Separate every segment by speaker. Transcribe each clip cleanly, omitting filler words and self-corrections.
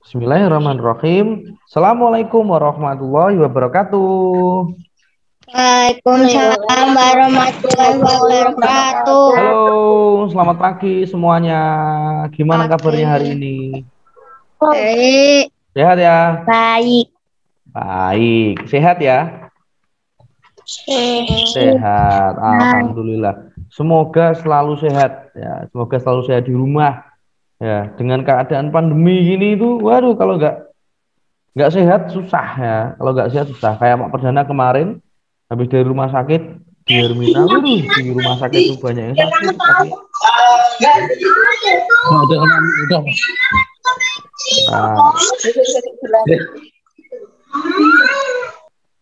Speaker 1: Bismillahirrahmanirrahim. Assalamualaikum warahmatullahi wabarakatuh.
Speaker 2: Waalaikumsalam warahmatullahi wabarakatuh.
Speaker 1: Halo, selamat pagi semuanya. Gimana kabarnya hari
Speaker 2: Pagi.
Speaker 1: ini?
Speaker 2: Baik.
Speaker 1: Sehat ya?
Speaker 2: Baik.
Speaker 1: Baik. Sehat ya? Sehat. Alhamdulillah. Semoga selalu sehat ya. Semoga selalu sehat di rumah ya. Dengan keadaan pandemi gini itu, waduh, kalau nggak sehat susah ya. Kalau nggak sehat susah. Kayak Pak Perdana kemarin habis dari rumah sakit di Hermina, waduh, di rumah sakit tuh banyak yang sakit. Tapi nah,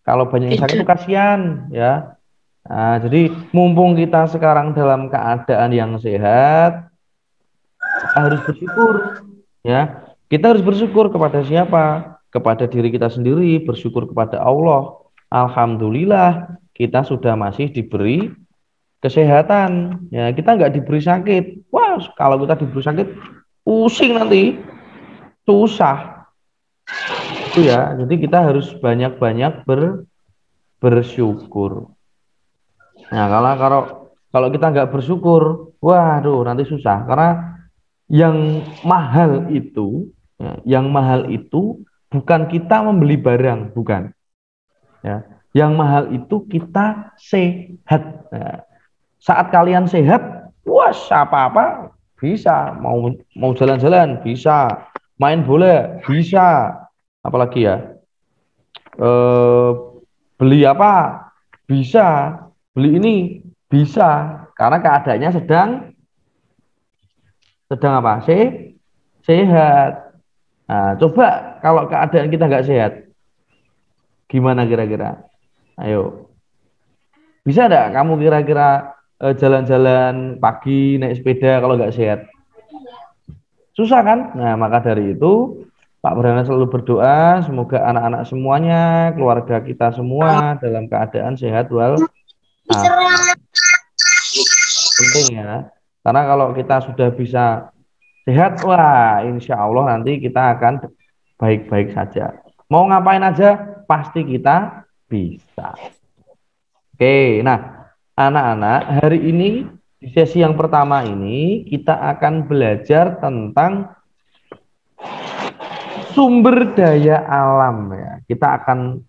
Speaker 1: kalau banyak yang sakit tuh kasihan ya. Nah, jadi mumpung kita sekarang dalam keadaan yang sehat, kita harus bersyukur ya. Kita harus bersyukur kepada siapa? Kepada diri kita sendiri, bersyukur kepada Allah. Alhamdulillah kita sudah masih diberi kesehatan ya, kita nggak diberi sakit. Wah, kalau kita diberi sakit pusing nanti, susah itu ya. Jadi kita harus banyak-banyak bersyukur. Nah, kalau kita nggak bersyukur, waduh, nanti susah. Karena yang mahal itu, ya, yang mahal itu bukan kita membeli barang, bukan. Ya, yang mahal itu kita sehat. Nah, saat kalian sehat, wah, apa-apa bisa. Mau jalan-jalan bisa, main bola bisa, apalagi ya, eh, beli apa bisa, beli ini bisa, karena keadaannya sedang apa? Sehat. Nah, coba kalau keadaan kita nggak sehat, gimana kira-kira? Ayo, bisa nggak kamu kira-kira jalan-jalan pagi naik sepeda kalau nggak sehat? Susah kan? Nah, maka dari itu Pak Perdana selalu berdoa semoga anak-anak semuanya, keluarga kita semua dalam keadaan sehat walafiat. Penting ya. Karena kalau kita sudah bisa sehat, wah, insya Allah nanti kita akan baik-baik saja. Mau ngapain aja, pasti kita bisa. Oke, nah, anak-anak, hari ini di sesi yang pertama ini kita akan belajar tentang sumber daya alam ya. Kita akan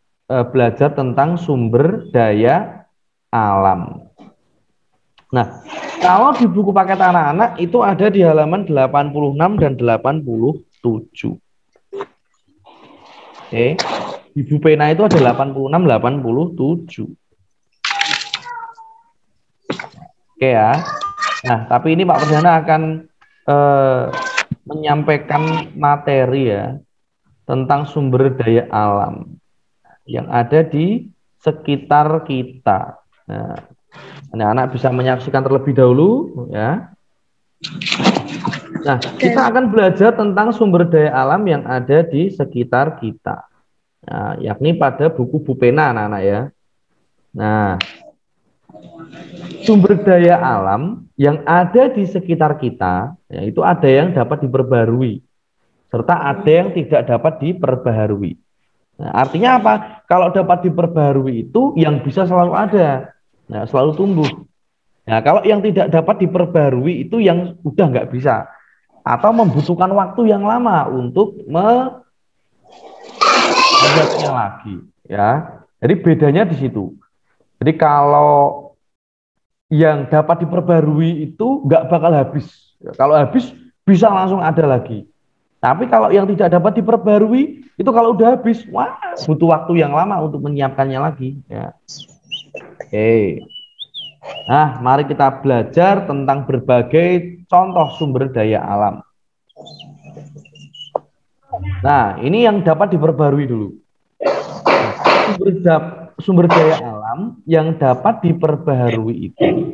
Speaker 1: belajar tentang sumber daya alam. Nah, kalau di buku paket anak-anak itu ada di halaman 86 dan 87. Oke. Di buku pena itu ada 86, 87. Oke ya. Nah, tapi ini Pak Perdana akan menyampaikan materi ya tentang sumber daya alam yang ada di sekitar kita. Nah, anak-anak bisa menyaksikan terlebih dahulu ya. Nah, kita akan belajar tentang sumber daya alam yang ada di sekitar kita. Nah, yakni pada buku Bupena anak-anak ya. Nah, sumber daya alam yang ada di sekitar kita, ya, itu ada yang dapat diperbarui, serta ada yang tidak dapat diperbaharui. Nah, artinya apa? Kalau dapat diperbaharui itu yang bisa selalu ada, nah, selalu tumbuh. Nah, kalau yang tidak dapat diperbaharui itu yang udah nggak bisa atau membutuhkan waktu yang lama untuk membuatnya lagi, ya. Jadi bedanya di situ. Jadi kalau yang dapat diperbarui itu nggak bakal habis. Kalau habis bisa langsung ada lagi. Tapi kalau yang tidak dapat diperbarui itu kalau udah habis, wah, butuh waktu yang lama untuk menyiapkannya lagi. Ya. Oke. Nah, mari kita belajar tentang berbagai contoh sumber daya alam. Nah, ini yang dapat diperbarui dulu. Sumber daya alam yang dapat diperbaharui itu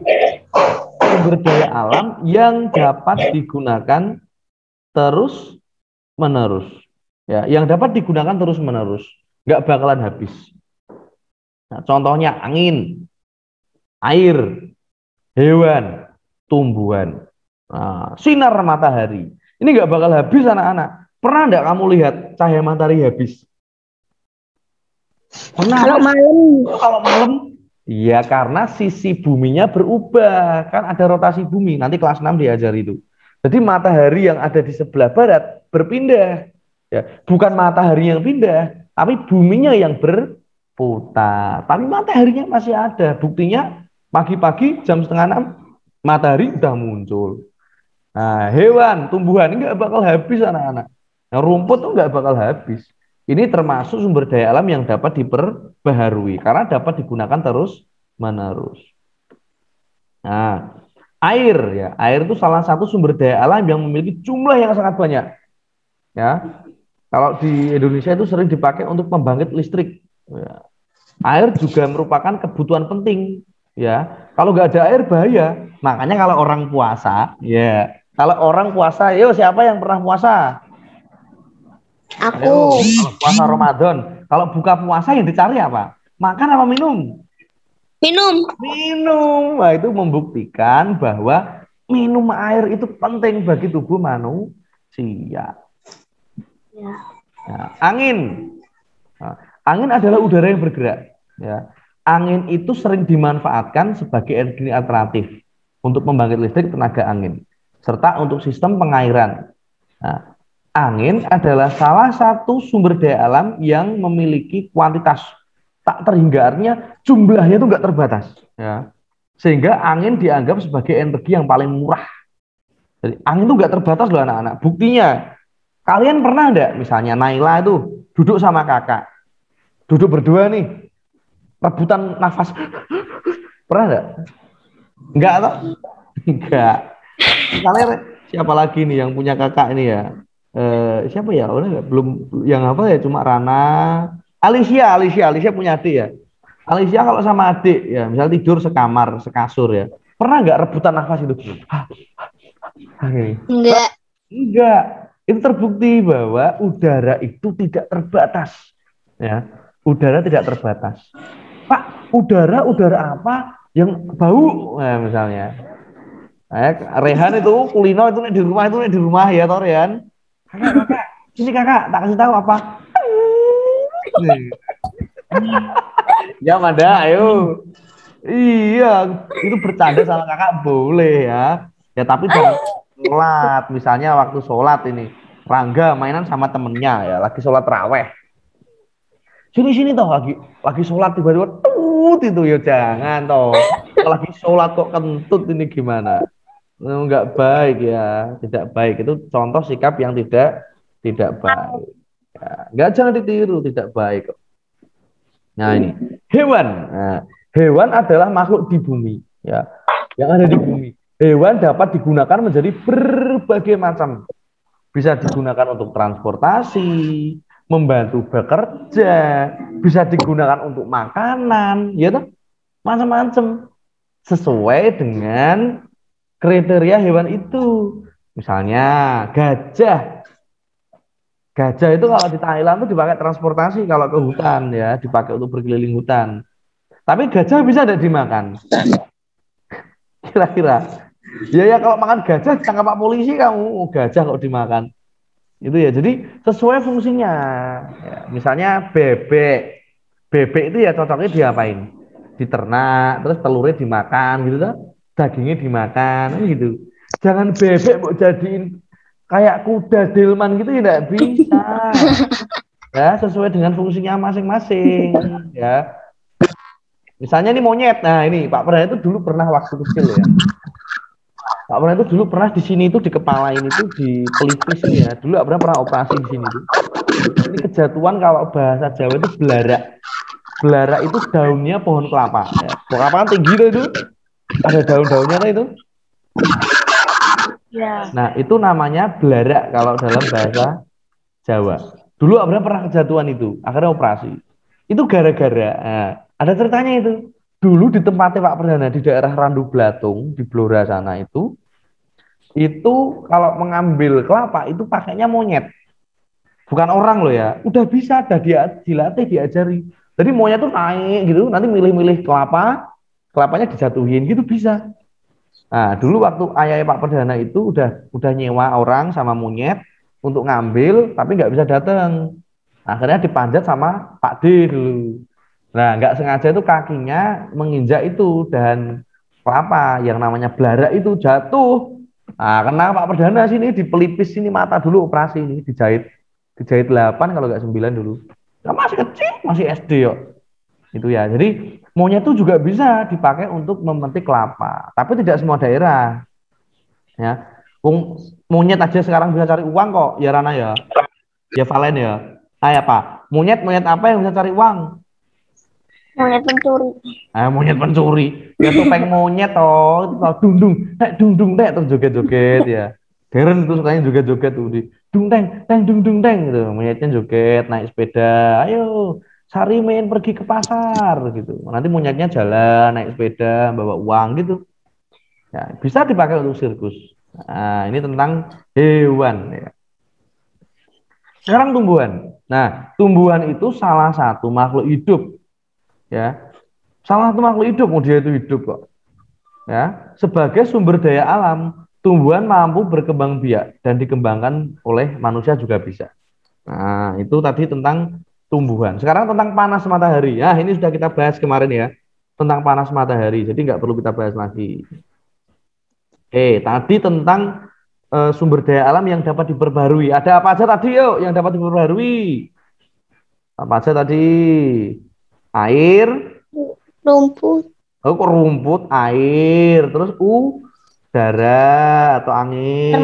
Speaker 1: sumber daya alam yang dapat digunakan terus menerus, ya, yang dapat digunakan terus menerus, nggak bakalan habis. Nah, contohnya angin, air, hewan, tumbuhan, nah, sinar matahari, ini nggak bakal habis anak-anak. Pernah enggak kamu lihat cahaya matahari habis? Pernah
Speaker 2: Kalau
Speaker 1: kan?
Speaker 2: malam.
Speaker 1: Kalau malam, iya karena sisi buminya berubah. Kan ada rotasi bumi. Nanti kelas 6 diajar itu. Jadi matahari yang ada di sebelah barat berpindah. Ya, bukan matahari yang pindah, tapi buminya yang berputar. Tapi mataharinya masih ada. Buktinya pagi-pagi jam setengah 6 matahari udah muncul. Nah, hewan, tumbuhan ini nggak bakal habis anak-anak. Nah, rumput tuh nggak bakal habis. Ini termasuk sumber daya alam yang dapat diperbaharui karena dapat digunakan terus menerus. Nah, air ya, air itu salah satu sumber daya alam yang memiliki jumlah yang sangat banyak. Ya, kalau di Indonesia itu sering dipakai untuk pembangkit listrik. Ya. Air juga merupakan kebutuhan penting. Ya, kalau nggak ada air bahaya. Makanya kalau orang puasa, ya, kalau orang puasa, yo siapa yang pernah puasa? Ayo,
Speaker 2: Aku.
Speaker 1: kalau puasa Ramadan, kalau buka puasa yang dicari apa? Makan apa minum?
Speaker 2: Minum.
Speaker 1: Minum. Nah, itu membuktikan bahwa minum air itu penting bagi tubuh manusia.
Speaker 2: Ya.
Speaker 1: Nah, angin. Nah, angin adalah udara yang bergerak. Ya. Angin itu sering dimanfaatkan sebagai energi alternatif untuk membangkit listrik tenaga angin, serta untuk sistem pengairan. Nah, angin adalah salah satu sumber daya alam yang memiliki kuantitas tak terhingga, artinya jumlahnya itu nggak terbatas. Ya. Sehingga angin dianggap sebagai energi yang paling murah. Jadi, angin itu nggak terbatas loh anak-anak. Buktinya, kalian pernah enggak misalnya Naila itu duduk sama kakak, duduk berdua nih, rebutan nafas. Pernah enggak? Enggak atau? Enggak. Kalian siapa lagi nih yang punya kakak ini ya? Siapa ya? Udah enggak? Belum yang apa ya? Cuma Rana, Alicia punya adik ya. Alicia kalau sama adik ya, misal tidur sekamar, sekasur ya. Pernah enggak rebutan nafas itu?
Speaker 2: Enggak.
Speaker 1: Enggak. Itu terbukti bahwa udara itu tidak terbatas. Ya, udara tidak terbatas. Pak, udara apa yang bau? Nah, misalnya. Rehan itu kulino itu di rumah ya, toh Rehan. Kakak, sini kakak, tak kasih tahu apa. Ya, Manda, ayo. Iya, itu bercanda sama kakak boleh ya. Ya, tapi jangan sholat. Misalnya waktu sholat ini, Rangga mainan sama temennya ya, lagi sholat raweh. Sini toh lagi sholat tiba-tiba tut itu ya jangan toh. Lagi sholat kok kentut ini gimana? Enggak baik ya, tidak baik. Itu contoh sikap yang tidak baik. Ya, enggak, jangan ditiru, tidak baik. Nah ini hewan. Nah, hewan adalah makhluk di bumi, ya, yang ada di bumi. Hewan dapat digunakan menjadi berbagai macam. Bisa digunakan untuk transportasi, membantu bekerja, bisa digunakan untuk makanan, ya toh, macam-macam sesuai dengan kriteria hewan itu. Misalnya gajah. Gajah itu kalau di Thailand tuh dipakai transportasi kalau ke hutan ya, dipakai untuk berkeliling hutan. Tapi gajah bisa tidak dimakan? Kira-kira. Ya kalau makan gajah tangkap Pak polisi kamu. Oh, gajah kok dimakan. Itu ya. Jadi sesuai fungsinya. Ya, misalnya bebek. Bebek itu ya cocoknya diapain? Diternak, terus telurnya dimakan gitu kan. Dagingnya dimakan gitu. Jangan bebek mau jadiin kayak kuda delman gitu ya tidak bisa. Ya, sesuai dengan fungsinya masing-masing ya. Misalnya ini monyet. Nah, ini Pak Pernah itu dulu pernah waktu kecil ya. Pak Pernah itu dulu pernah di sini itu di kepala ini tuh di pelipis ini ya. Dulu Pak pernah operasi di sini tuh. Ini kejatuhan kalau bahasa Jawa itu belarak. Belarak itu daunnya pohon kelapa. Ya. Pohon kelapa kan tinggi tuh itu. Ada daun-daunnya tuh itu.
Speaker 2: Ya.
Speaker 1: Nah, itu namanya belarak kalau dalam bahasa Jawa. Dulu Abraham pernah kejatuhan itu, akhirnya operasi. Itu gara-gara, nah, ada ceritanya itu. Dulu di tempatnya Pak Perdana di daerah Randu Blatung di Blora sana itu kalau mengambil kelapa itu pakainya monyet, bukan orang loh ya. Udah bisa, ada dia dilatih, diajari. Jadi monyet tuh naik gitu, nanti milih-milih kelapanya dijatuhin gitu bisa. Nah, dulu waktu ayah Pak Perdana itu udah nyewa orang sama monyet, untuk ngambil tapi nggak bisa datang. Akhirnya dipanjat sama Pak D dulu. Nah, nggak sengaja itu kakinya menginjak itu dan kelapa yang namanya belarak itu jatuh. Nah, kena Pak Perdana sini di pelipis sini mata dulu operasi ini dijahit 8 kalau nggak 9 dulu. Nah, masih kecil, masih SD yuk. Itu ya. Jadi monyet itu juga bisa dipakai untuk memetik kelapa, tapi tidak semua daerah ya. Monyet aja sekarang bisa cari uang kok, ya Rana ya. Ya Valen ya. Ah ya Pak, monyet apa yang bisa cari uang?
Speaker 2: Monyet pencuri.
Speaker 1: Monyet pencuri. Ya topeng monyet toh, dung dung teh terus joget-joget ya. Deren itu sukanya joget-joget tuh di dung teng gitu. Monyetnya joget, naik sepeda. Ayo, Sari main pergi ke pasar gitu. Nanti monyetnya jalan, naik sepeda, bawa uang gitu. Ya, bisa dipakai untuk sirkus. Nah, ini tentang hewan ya. Sekarang tumbuhan. Nah, tumbuhan itu salah satu makhluk hidup ya. Salah satu makhluk hidup, oh dia itu hidup kok. Ya, sebagai sumber daya alam, tumbuhan mampu berkembang biak dan dikembangkan oleh manusia juga bisa. Nah, itu tadi tentang tumbuhan. Sekarang tentang panas matahari. Ya, ini sudah kita bahas kemarin ya, tentang panas matahari. Jadi nggak perlu kita bahas lagi. Tadi tentang sumber daya alam yang dapat diperbarui. Ada apa aja tadi yuk yang dapat diperbarui? Apa aja tadi? Air,
Speaker 2: Rumput.
Speaker 1: oh kok rumput, air, terus udara atau angin,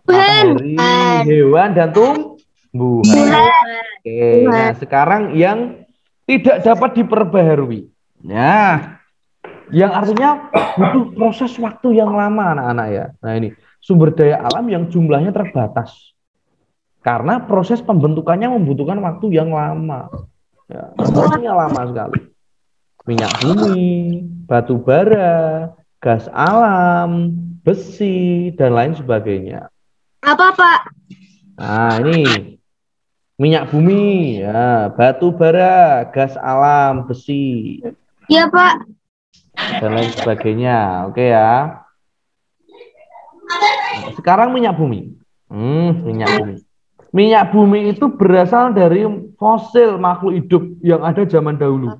Speaker 1: matahari, hewan dan tumbuhan. Nah sekarang yang tidak dapat diperbaharui. Nah, yang artinya butuh proses waktu yang lama anak-anak ya. Nah ini sumber daya alam yang jumlahnya terbatas. Karena proses pembentukannya membutuhkan waktu yang lama. Ya, prosesnya lama sekali. Minyak bumi, batu bara, gas alam, besi, dan lain sebagainya.
Speaker 2: Apa, Pak?
Speaker 1: Nah, ini minyak bumi, ya, batu bara, gas alam, besi,
Speaker 2: Iya, Pak.
Speaker 1: dan lain sebagainya. Oke ya. Nah, sekarang minyak bumi. Minyak bumi. Minyak bumi itu berasal dari fosil makhluk hidup yang ada zaman dahulu.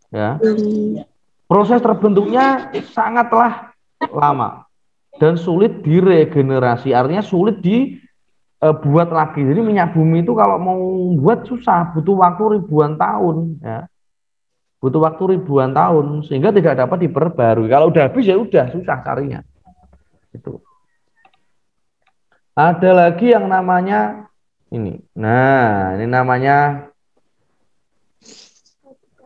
Speaker 1: Ya. Proses terbentuknya sangatlah lama dan sulit diregenerasi. Artinya sulit dibuat lagi. Jadi minyak bumi itu kalau mau buat susah, butuh waktu ribuan tahun. Ya. Butuh waktu ribuan tahun sehingga tidak dapat diperbarui. Kalau udah habis ya udah susah carinya. Itu. Ada lagi yang namanya ini. Nah, ini namanya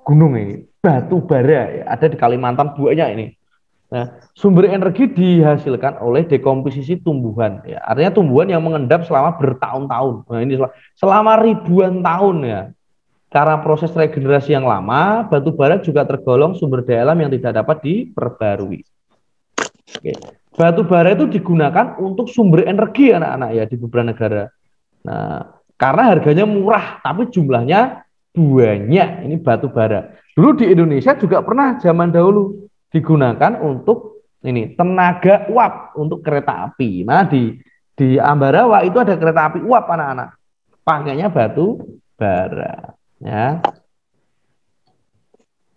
Speaker 1: gunung ini, batu bara ya. Ada di Kalimantan banyak ini. Nah, sumber energi dihasilkan oleh dekomposisi tumbuhan ya. Artinya tumbuhan yang mengendap selama bertahun-tahun. Nah, ini selama ribuan tahun ya. Karena proses regenerasi yang lama, batu bara juga tergolong sumber daya alam yang tidak dapat diperbarui. Oke. Batu bara itu digunakan untuk sumber energi anak-anak ya di beberapa negara. Nah, karena harganya murah tapi jumlahnya banyak ini batu bara. Dulu di Indonesia juga pernah zaman dahulu digunakan untuk ini tenaga uap untuk kereta api. Nah, di Ambarawa itu ada kereta api uap anak-anak. Pakainya batu bara ya.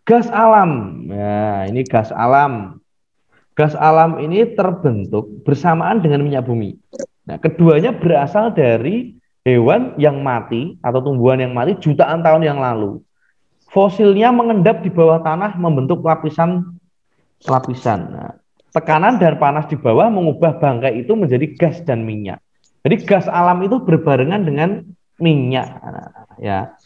Speaker 1: Gas alam. Ya, ini gas alam. Gas alam ini terbentuk bersamaan dengan minyak bumi. Nah, keduanya berasal dari hewan yang mati atau tumbuhan yang mati jutaan tahun yang lalu. Fosilnya mengendap di bawah tanah membentuk lapisan. Nah, tekanan dan panas di bawah mengubah bangkai itu menjadi gas dan minyak. Jadi gas alam itu berbarengan dengan minyak. Nah, ya,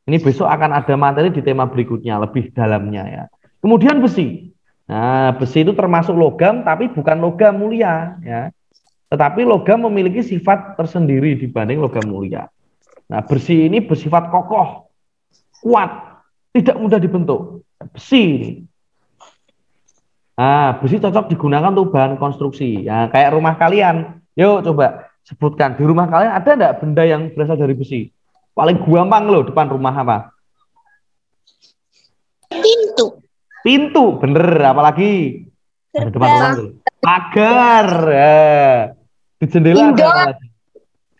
Speaker 1: ini besok akan ada materi di tema berikutnya lebih dalamnya ya. Kemudian besi. Nah, besi itu termasuk logam tapi bukan logam mulia ya. Tetapi logam memiliki sifat tersendiri dibanding logam mulia. Nah, besi ini bersifat kokoh, kuat, tidak mudah dibentuk. Besi ini. Nah, besi cocok digunakan untuk bahan konstruksi. Ya, kayak rumah kalian. Yuk coba sebutkan di rumah kalian ada enggak benda yang berasal dari besi? Paling gampang loh depan rumah apa?
Speaker 2: Pintu.
Speaker 1: Pintu, bener. Apalagi ada depan rumah tuh. Pagar. Ya. Di jendela ada apa lagi?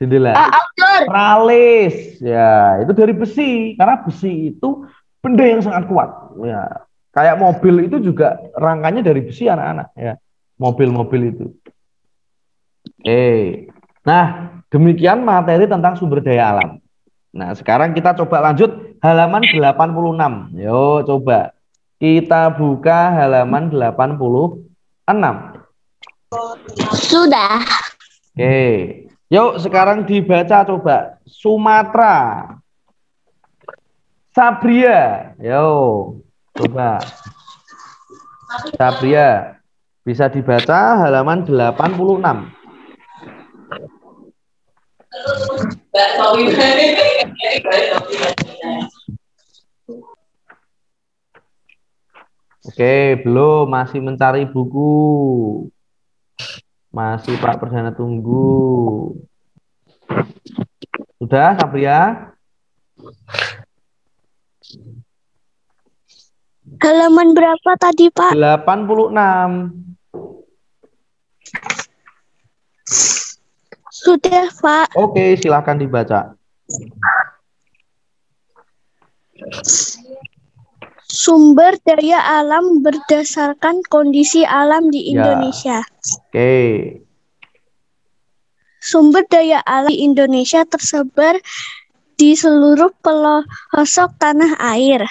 Speaker 1: Jendela.
Speaker 2: Outdoor.
Speaker 1: Tralis. Ya, itu dari besi. Karena besi itu benda yang sangat kuat. Ya, kayak mobil itu juga rangkanya dari besi anak-anak. Ya, mobil-mobil itu. Oke. Nah, demikian materi tentang sumber daya alam. Nah, sekarang kita coba lanjut halaman 86. Yo, coba. Kita buka halaman 86.
Speaker 2: Sudah.
Speaker 1: Oke. Yuk, sekarang dibaca coba. Sumatera. Sabria. Yo, coba. Sabria. Bisa dibaca halaman 86. Oke, belum. Masih mencari buku. Masih Pak Perdana tunggu. Sudah, Sabria?
Speaker 2: Halaman berapa tadi, Pak?
Speaker 1: 86.
Speaker 2: Sudah, Pak.
Speaker 1: Oke, silahkan dibaca.
Speaker 2: Sumber daya alam berdasarkan kondisi alam di
Speaker 1: Ya,
Speaker 2: Indonesia.
Speaker 1: oke.
Speaker 2: Sumber daya alam di Indonesia tersebar di seluruh pelosok tanah air.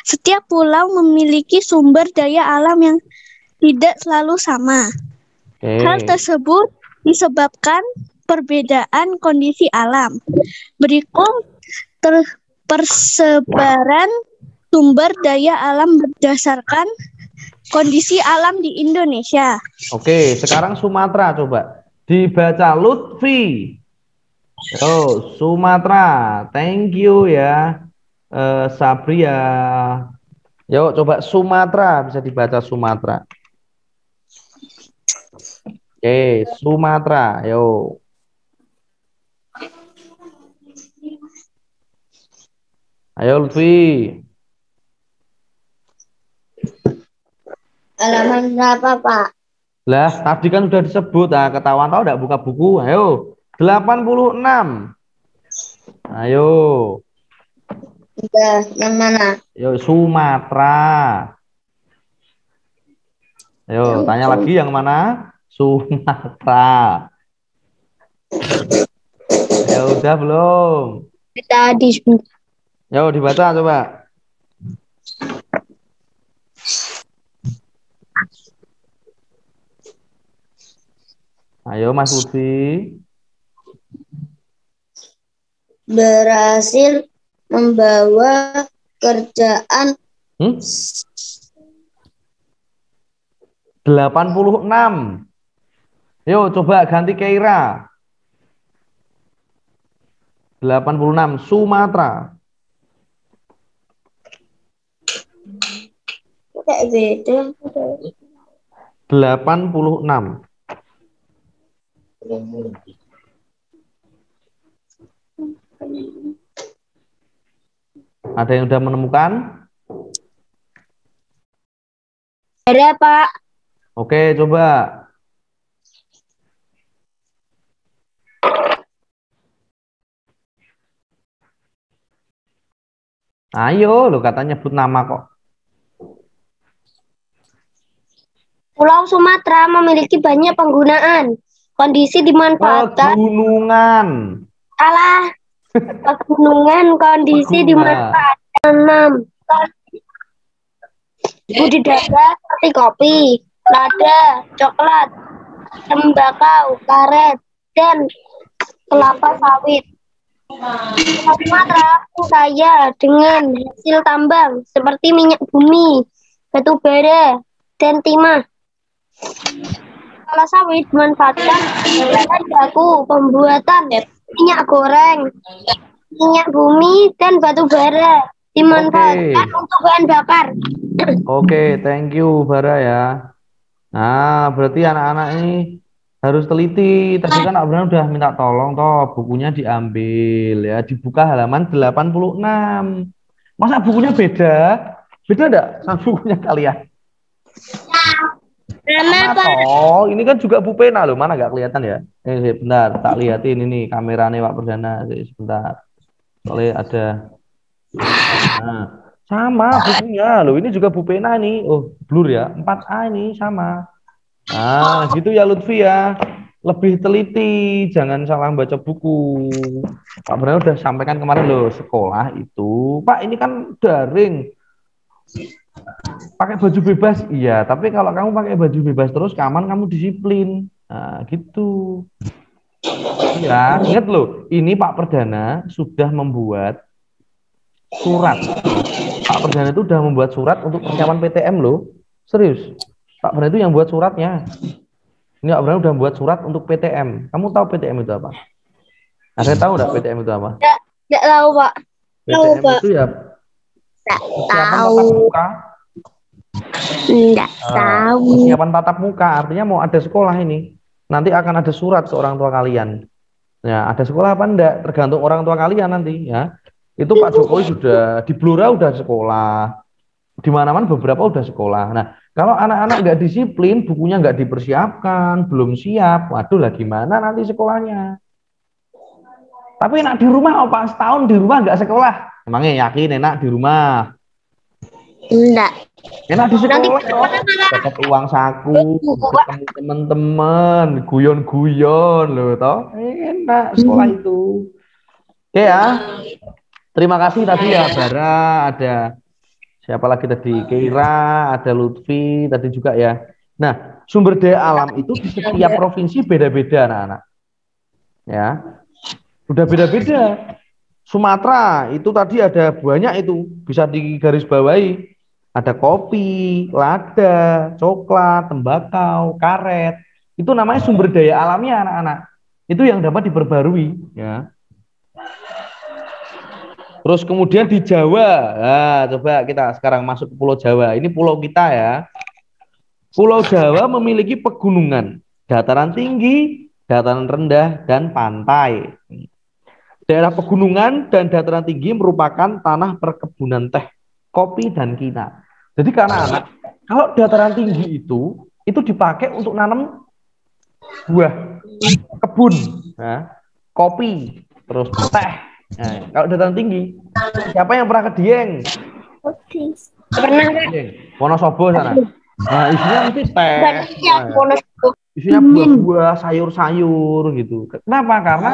Speaker 2: Setiap pulau memiliki sumber daya alam yang tidak selalu sama. Hal
Speaker 1: Oke.
Speaker 2: tersebut disebabkan perbedaan kondisi alam. Berikut persebaran sumber daya alam berdasarkan kondisi alam di Indonesia.
Speaker 1: Oke, sekarang Sumatera coba. Dibaca Lutfi. Oh, Sumatera. Thank you ya. Sabria. Yuk, coba Sumatera. Bisa dibaca Sumatera. Oke, Sumatera. Yuk. Ayo, Lutfi.
Speaker 2: Halaman berapa, Pak?
Speaker 1: Lah, tadi kan udah disebut. Nah, ketahuan tahu enggak buka buku? Ayo. 86. Ayo.
Speaker 2: Udah, yang mana?
Speaker 1: Yuk, Sumatera. Ayo, tanya lagi yang mana? Sumatera. Ya udah belum?
Speaker 2: Tadi.
Speaker 1: Yo dibaca coba. Ayo Mas Lutfi.
Speaker 2: Berhasil membawa kerjaan
Speaker 1: 86. Yo coba ganti Keira. 86 Sumatera.
Speaker 2: kayak beda.
Speaker 1: 86. Ada yang sudah menemukan?
Speaker 2: Ada, Pak.
Speaker 1: Oke, coba. Ayo, lo katanya nyebut nama kok.
Speaker 2: Pulau Sumatera memiliki banyak penggunaan. Kondisi dimanfaatkan.
Speaker 1: Pegunungan.
Speaker 2: Salah. Pegunungan kondisi
Speaker 1: Pegunungan.
Speaker 2: dimanfaatkan. 6. Budidaya seperti kopi, lada, coklat, tembakau, karet, dan kelapa sawit. Pulau Sumatera kaya dengan hasil tambang seperti minyak bumi, batu bara, dan timah. Kelapa sawit dimanfaatkan bahan baku pembuatan minyak goreng, minyak bumi, dan batu bara dimanfaatkan untuk bahan bakar.
Speaker 1: Oke, thank you Bara ya. Nah, berarti anak-anak ini harus teliti. Tadi kan Abraham udah minta tolong toh, bukunya diambil ya, dibuka halaman 86. Masa bukunya beda? Beda enggak sama bukunya kalian?
Speaker 2: Nama Pak.
Speaker 1: Oh, ini kan juga Bu Pena loh. Mana nggak kelihatan ya? Bentar, tak liatin ini kameranya Pak Perdana. Sebentar. Soalnya ada. Nah, sama bukunya loh. Ini juga Bu Pena nih. Oh, blur ya. 4A ini sama. Nah, gitu ya Lutfi ya. Lebih teliti, jangan salah baca buku. Pak Perdana udah sampaikan kemarin loh, sekolah itu. Pak, ini kan daring. Pakai baju bebas, iya. Tapi kalau kamu pakai baju bebas terus, keaman kamu disiplin. Nah, gitu. Ya, ingat loh, ini Pak Perdana sudah membuat surat. Pak Perdana itu sudah membuat surat untuk persiapan PTM loh. Serius. Pak Perdana itu yang buat suratnya. Ini Pak Perdana sudah membuat surat untuk PTM. Kamu tahu PTM itu apa? Ada yang tahu nggak PTM itu apa?
Speaker 2: Tidak tahu, Pak.
Speaker 1: PTM itu ya
Speaker 2: Tidak
Speaker 1: persiapan
Speaker 2: tahu.
Speaker 1: tatap muka.
Speaker 2: Tidak tahu.
Speaker 1: Persiapan tatap muka artinya mau ada sekolah ini. Nanti akan ada surat ke orang tua kalian. Ya, ada sekolah apa enggak? Tergantung orang tua kalian nanti ya. Itu Pak Jokowi sudah di Blora udah sekolah. Di mana-mana beberapa udah sekolah. Nah, kalau anak-anak nggak disiplin, bukunya nggak dipersiapkan, belum siap, waduh lah gimana nanti sekolahnya? Tapi enak di rumah, apa setahun di rumah nggak sekolah? Emangnya yakin enak di rumah?
Speaker 2: Tidak.
Speaker 1: Enak di sekolah toh, dapat uang saku, ketemu teman-teman, guyon-guyon loh toh, enak sekolah itu. Oke ya, terima kasih tadi ya Bara, ada siapa lagi tadi, Keira, ada Lutfi tadi juga ya. Nah, sumber daya alam itu di setiap provinsi beda-beda anak-anak. Ya, sudah beda-beda. Sumatera itu tadi ada banyak itu, bisa digarisbawahi. Ada kopi, lada, coklat, tembakau, karet. Itu namanya sumber daya alamnya anak-anak. Itu yang dapat diperbarui. Ya. Terus kemudian di Jawa, nah, coba kita sekarang masuk ke Pulau Jawa. Ini pulau kita ya. Pulau Jawa memiliki pegunungan, dataran tinggi, dataran rendah, dan pantai. Daerah pegunungan dan dataran tinggi merupakan tanah perkebunan teh, kopi, dan kina. Jadi karena anak, kalau dataran tinggi itu dipakai untuk nanam buah, kebun, nah, kopi, terus teh. Nah, kalau dataran tinggi, siapa yang pernah ke Dieng?
Speaker 2: Pernah.
Speaker 1: Dieng, Wonosobo sana. Nah, isinya mesti teh,
Speaker 2: Ya,
Speaker 1: nah, isinya buah-buah, sayur-sayur gitu. Kenapa? Karena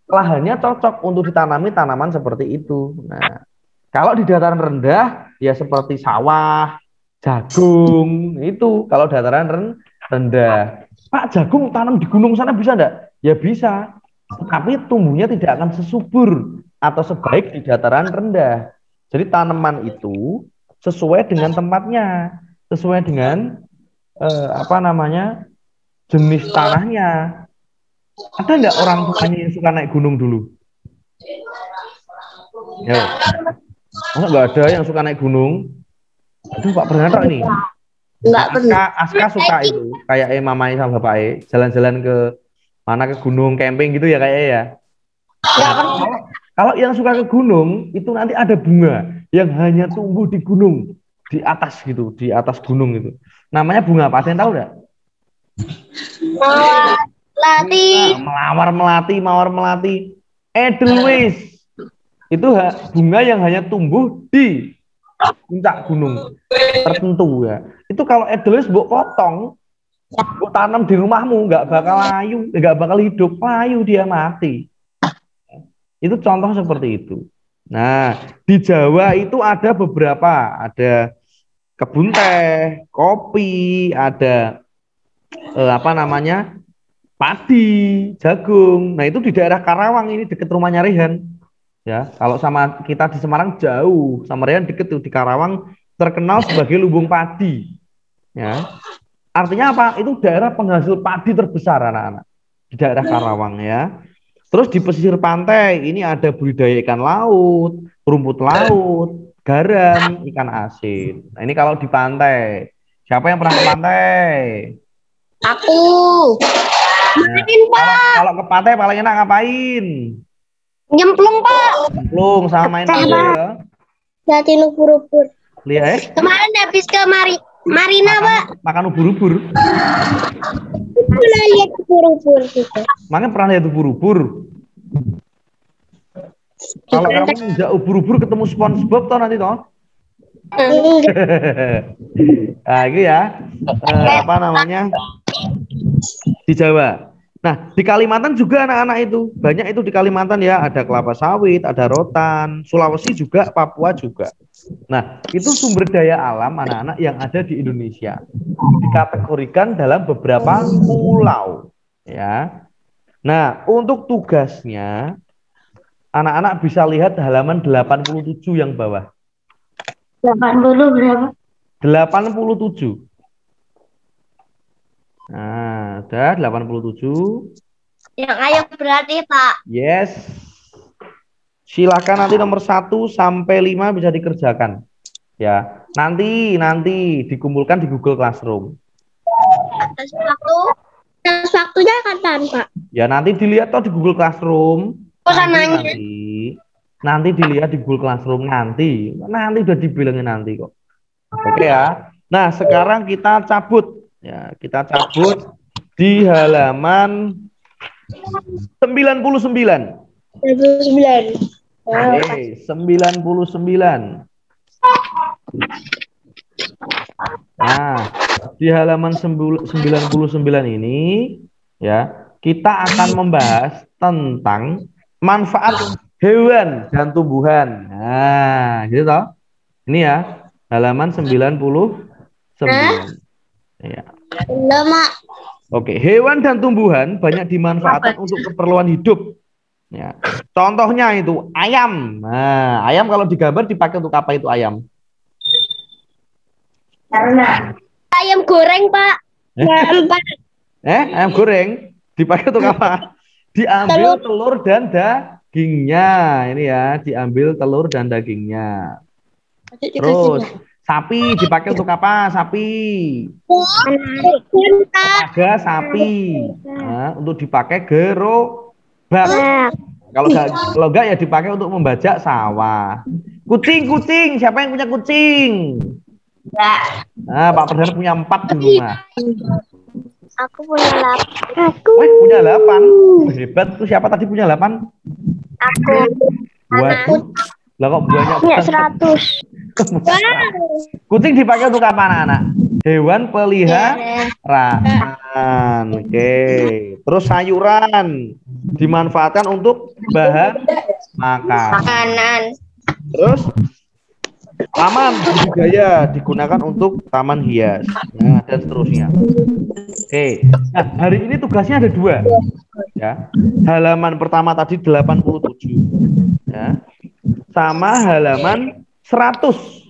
Speaker 1: lahannya cocok untuk ditanami tanaman seperti itu. Nah, kalau di dataran rendah ya seperti sawah, jagung, itu kalau dataran rendah. Pak, jagung tanam di gunung sana bisa enggak? Ya bisa. Tapi tumbuhnya tidak akan sesubur atau sebaik di dataran rendah. Jadi tanaman itu sesuai dengan tempatnya, sesuai dengan jenis tanahnya. Ada enggak orang tuanya yang suka naik gunung dulu? Ya, masa nggak ada yang suka naik gunung? Aduh, Pak Bernardo ini.
Speaker 2: Enggak pernah.
Speaker 1: Aska suka itu, kayak mamai sama bapak jalan-jalan ke mana ke gunung camping gitu ya kayaknya ya. Nah, kalau yang suka ke gunung itu nanti ada bunga yang hanya tumbuh di gunung, di atas gitu, di atas gunung itu. Namanya bunga apa? Ada yang tahu nggak? Mawar melati, Edelweiss. Itu bunga yang hanya tumbuh di puncak gunung tertentu ya. Itu kalau Edelweiss mbok potong, mbok tanam di rumahmu nggak bakal layu, nggak bakal hidup, layu dia mati. Itu contoh seperti itu. Nah, di Jawa itu ada beberapa, ada kebun teh, kopi, ada padi, jagung. Nah, itu di daerah Karawang ini dekat rumahnya Rehan. Ya, kalau sama kita di Semarang jauh, sama Rehan deket tuh di Karawang terkenal sebagai lumbung padi. Ya. Artinya apa? Itu daerah penghasil padi terbesar anak-anak di daerah Karawang ya. Terus di pesisir pantai ini ada budidaya ikan laut, rumput laut, garam, ikan asin. Nah, ini kalau di pantai. Siapa yang pernah ke pantai?
Speaker 2: Aku.
Speaker 1: Nah, kalau ke pantai paling enak ngapain?
Speaker 2: Nyemplung, Pak.
Speaker 1: Nyemplung sama main apa ya?
Speaker 2: Lihatin ubur-ubur.
Speaker 1: Lihat.
Speaker 2: Kemarin habis kemari Marina, Pak.
Speaker 1: Makan ubur-ubur.
Speaker 2: Pernah lihat ubur-ubur gitu.
Speaker 1: Makanya pernah lihat ubur-ubur. Kalau kamu nggak ubur-ubur ketemu SpongeBob toh nanti toh. Nah, itu ya. Apa namanya? Di Jawa. Nah, di Kalimantan juga anak-anak itu. Banyak itu di Kalimantan ya, ada kelapa sawit, ada rotan, Sulawesi juga, Papua juga. Nah, itu sumber daya alam anak-anak yang ada di Indonesia. Dikategorikan dalam beberapa pulau, ya. Nah, untuk tugasnya anak-anak bisa lihat halaman 87 yang bawah.
Speaker 2: 80 berapa?
Speaker 1: 87. Nah, udah 87.
Speaker 2: Yang ayo berarti, Pak.
Speaker 1: Yes. Silakan nanti nomor 1 sampai 5 bisa dikerjakan. Ya, nanti dikumpulkan di Google Classroom.
Speaker 2: Waktunya kapan, Pak?
Speaker 1: Ya, nanti dilihat toh di Google Classroom. Nanti dilihat di Google Classroom nanti udah dibilangin nanti kok. Oke ya. Nah, sekarang kita cabut. Ya, kita cabut di halaman 99.
Speaker 2: 99.
Speaker 1: Oke, 99. Nah, di halaman 99 ini ya, kita akan membahas tentang manfaat hewan dan tumbuhan. Nah, gitu toh. Ini ya, halaman 99. Ya. Oke, hewan dan tumbuhan banyak dimanfaatkan untuk keperluan hidup. Ya. Contohnya itu ayam. Nah, ayam kalau digambar dipakai untuk apa itu ayam?
Speaker 2: Karena ayam goreng, Pak.
Speaker 1: Ayam goreng dipakai untuk apa? Diambil telur dan dagingnya. Ini ya, diambil telur dan dagingnya. Terus sapi dipakai untuk apa? Sapi. Tenaga sapi. Nah, untuk dipakai gerobak. Kalau enggak ya dipakai untuk membajak sawah. Kucing. Siapa yang punya kucing? Nah, Pak Perdana punya 4 di rumah.
Speaker 2: Aku punya 8.
Speaker 1: Punya 8. Hebat tuh, siapa tadi punya 8?
Speaker 2: Aku.
Speaker 1: Waduh. Lah kok banyak
Speaker 2: punya 100.
Speaker 1: Kucing dipakai untuk apa, anak-anak? Hewan peliharaan. Oke. Terus sayuran dimanfaatkan untuk bahan makanan. Terus taman budidaya digunakan untuk taman hias. Nah, dan seterusnya. Oke. Nah, hari ini tugasnya ada 2. Ya. Halaman pertama tadi 87. Ya. Sama halaman 100.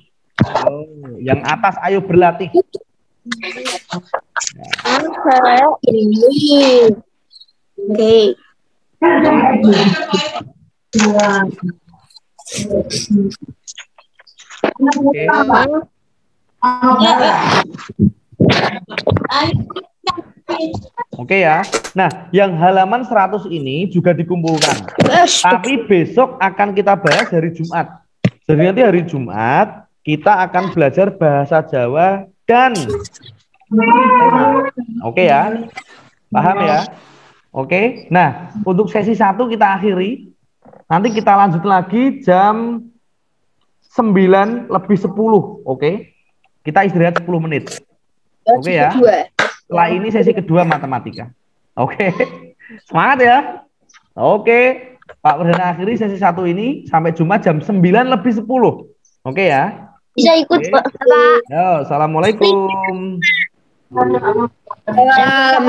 Speaker 1: Yang atas ayo berlatih.
Speaker 2: Oke.
Speaker 1: Oke ya. Nah, yang halaman 100 ini juga dikumpulkan. Tapi besok akan kita bahas hari Jumat. Jadi nanti hari Jumat kita akan belajar bahasa Jawa dan tema. Oke ya. Paham ya? Oke. Nah, untuk sesi 1 kita akhiri. Nanti kita lanjut lagi jam 9 lebih 10. Oke. Kita istirahat 10 menit. Oke ya. Setelah ini sesi kedua matematika. Oke. Semangat ya. Oke. Pak Perdana akhiri sesi 1 ini sampai Jumat jam 9 lebih 10. Oke ya.
Speaker 2: Bisa ikut, Pak.
Speaker 1: Yo, assalamualaikum.
Speaker 2: Salam.